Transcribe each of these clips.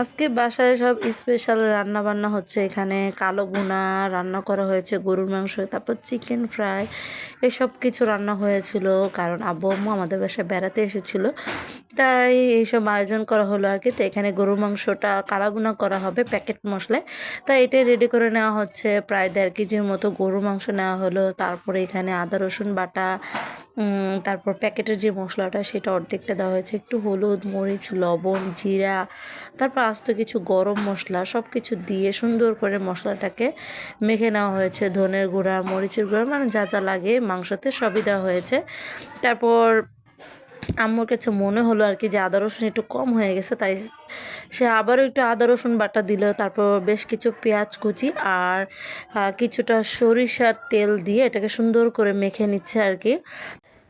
আজকে বাসায় সব স্পেশাল রান্না বান্না হচ্ছে। এখানে কালো ভুনা রান্না করা হয়েছে, গরুর মাংস, তারপর চিকেন ফ্রাই, এসব কিছু রান্না হয়েছিল। কারণ আব্বু আম্মু আমাদের বাসায় বেড়াতে এসেছিল, তাই এইসব আয়োজন করা হলো আর কি। তো এখানে গরুর মাংসটা কালা ভুনা করা হবে প্যাকেট মশলায়, তাই এটাই রেডি করে নেওয়া হচ্ছে। প্রায় 1.5 কেজির মতো গরুর মাংস নেওয়া হলো। তারপরে এখানে আদা রসুন বাটা, তারপর প্যাকেটের যে মশলাটা সেটা অর্ধেকটা দেওয়া হয়েছে, একটু হলুদ, মরিচ, লবণ, জিরা, তারপর আস্ত কিছু গরম মশলা, সব কিছু দিয়ে সুন্দর করে মশলাটাকে মেখে নেওয়া হয়েছে। ধনের গুঁড়া, মরিচের গুঁড়া, মানে যা যা লাগে মাংসতে সবই দেওয়া হয়েছে। তারপর আম্মুর কাছে মনে হলো আর কি যে আদা রসুন একটু কম হয়ে গেছে, তাই সে আবারও একটু আদা রসুন বাটা দিল। তারপর বেশ কিছু পেঁয়াজ কুচি আর কিছুটা সরিষার তেল দিয়ে এটাকে সুন্দর করে মেখে নিচ্ছে আর কি।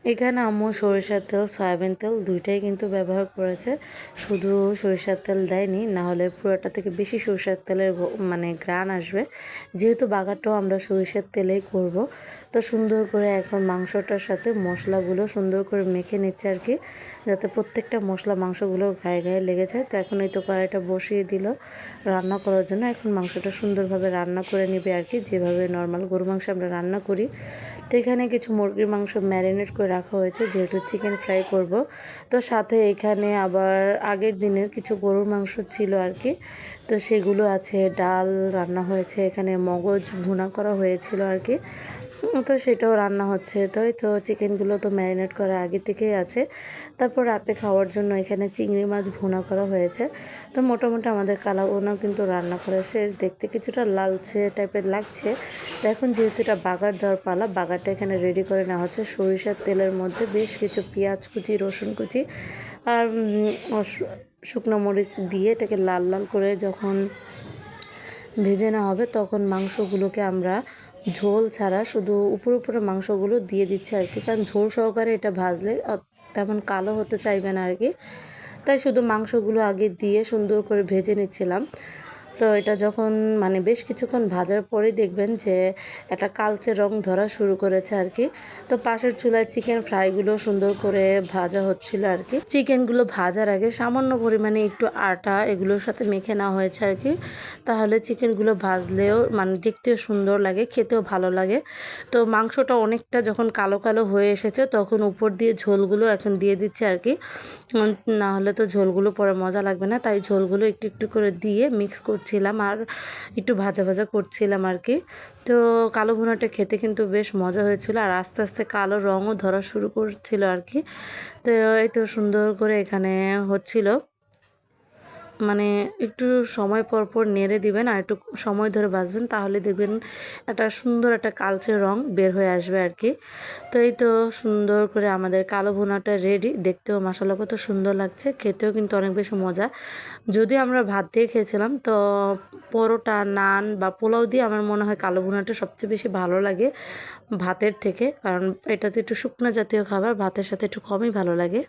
এখানে আম্মু সরিষার তেল, সয়াবিন তেল দুইটাই কিন্তু ব্যবহার করেছে। শুধু সরিষার তেল দেয়নি, না হলে পুরোটা থেকে বেশি সরিষার তেলের মানে ঘ্রাণ আসবে। যেহেতু বাগারটাও আমরা সরিষার তেলেই করব, তো সুন্দর করে এখন মাংসটার সাথে মশলাগুলো সুন্দর করে মেখে নিচ্ছে আর কি, যাতে প্রত্যেকটা মশলা মাংসগুলো গায়ে গায়ে লেগে যায়। তো এখন এই তো কড়াইটা বসিয়ে দিল রান্না করার জন্য। এখন মাংসটা সুন্দরভাবে রান্না করে নিবে আর কি, যেভাবে নর্মাল গরু মাংস আমরা রান্না করি। তো এখানে কিছু মুরগির মাংস ম্যারিনেট করে রাখা হয়েছে, যেহেতু চিকেন ফ্রাই করব। তো সাথে এখানে আবার আগের দিনের কিছু গরুর মাংস ছিল আর কি, তো সেগুলো আছে। ডাল রান্না হয়েছে, এখানে মগজ ভুনা করা হয়েছিল আর কি, তো সেটাও রান্না হচ্ছে। তো এই তো চিকেনগুলো তো ম্যারিনেট করা আগে থেকেই আছে। তারপর রাতে খাওয়ার জন্য এখানে চিংড়ি মাছ ভুনা করা হয়েছে। তো মোটামুটি আমাদের কালা ভুনাও কিন্তু রান্না করা শেষ। দেখতে কিছুটা লালচে টাইপের লাগছে। তো এখন যেহেতু এটা বাগার দেওয়ার পালা, বাগারটা এখানে রেডি করে নেওয়া হচ্ছে। সরিষার তেলের মধ্যে বেশ কিছু পেঁয়াজ কুচি, রসুন কুচি আর শুকনো মরিচ দিয়ে এটাকে লাল লাল করে যখন ভেজে নেওয়া হবে, তখন মাংসগুলোকে আমরা ঝোল ছাড়া শুধু উপরে উপরে মাংসগুলো দিয়ে দিচ্ছি আর কি। কারণ ঝোল সহকারে এটা ভাজলে তেমন কালো হতে চাইবে না আর কি, তাই শুধু মাংসগুলো আগে দিয়ে সুন্দর করে ভেজে নিচ্ছিলাম। তো এটা যখন মানে বেশ কিছুক্ষণ ভাজার পরেই দেখবেন যে একটা কালচে রং ধরা শুরু করেছে আর কি। তো পাশের চুলায় চিকেন ফ্রাইগুলো সুন্দর করে ভাজা হচ্ছিল আর কি। চিকেনগুলো ভাজার আগে সামান্য পরিমাণে একটু আটা এগুলোর সাথে মেখে নেওয়া হয়েছে আর কি, তাহলে চিকেনগুলো ভাজলেও মানে দেখতেও সুন্দর লাগে, খেতেও ভালো লাগে। তো মাংসটা অনেকটা যখন কালো কালো হয়ে এসেছে, তখন উপর দিয়ে ঝোলগুলো এখন দিয়ে দিচ্ছে আর কি। না হলে তো ঝোলগুলো পরে মজা লাগবে না, তাই ঝোলগুলো একটু একটু করে দিয়ে মিক্স করছিলাম আর একটু ভাজা ভাজা করছিলাম আর কি। তো কালো ভুনাটা খেতে কিন্তু বেশ মজা হয়েছিল, আর আস্তে আস্তে কালো রঙও ধরা শুরু করছিল আর কি। তো এই তো সুন্দর করে এখানে হচ্ছিল, মানে একটু সময় পর পর নেড়ে দিবেন আর একটু সময় ধরে ভাজবেন, তাহলে দেখবেন একটা সুন্দর একটা কালচে রং বের হয়ে আসবে আর কি। তো এই তো সুন্দর করে আমাদের কালো ভুনাটা রেডি। দেখতেও মাশাআল্লাহ কত সুন্দর লাগছে, খেতেও কিন্তু অনেক বেশি মজা। যদিও আমরা ভাত দিয়ে খেয়েছিলাম, তো পরোটা, নান বা পোলাও দিয়ে আমার মনে হয় কালো ভুনাটা সবচেয়ে বেশি ভালো লাগে ভাতের থেকে, কারণ এটা তো একটু শুকনো জাতীয় খাবার, ভাতের সাথে একটু কমই ভালো লাগে।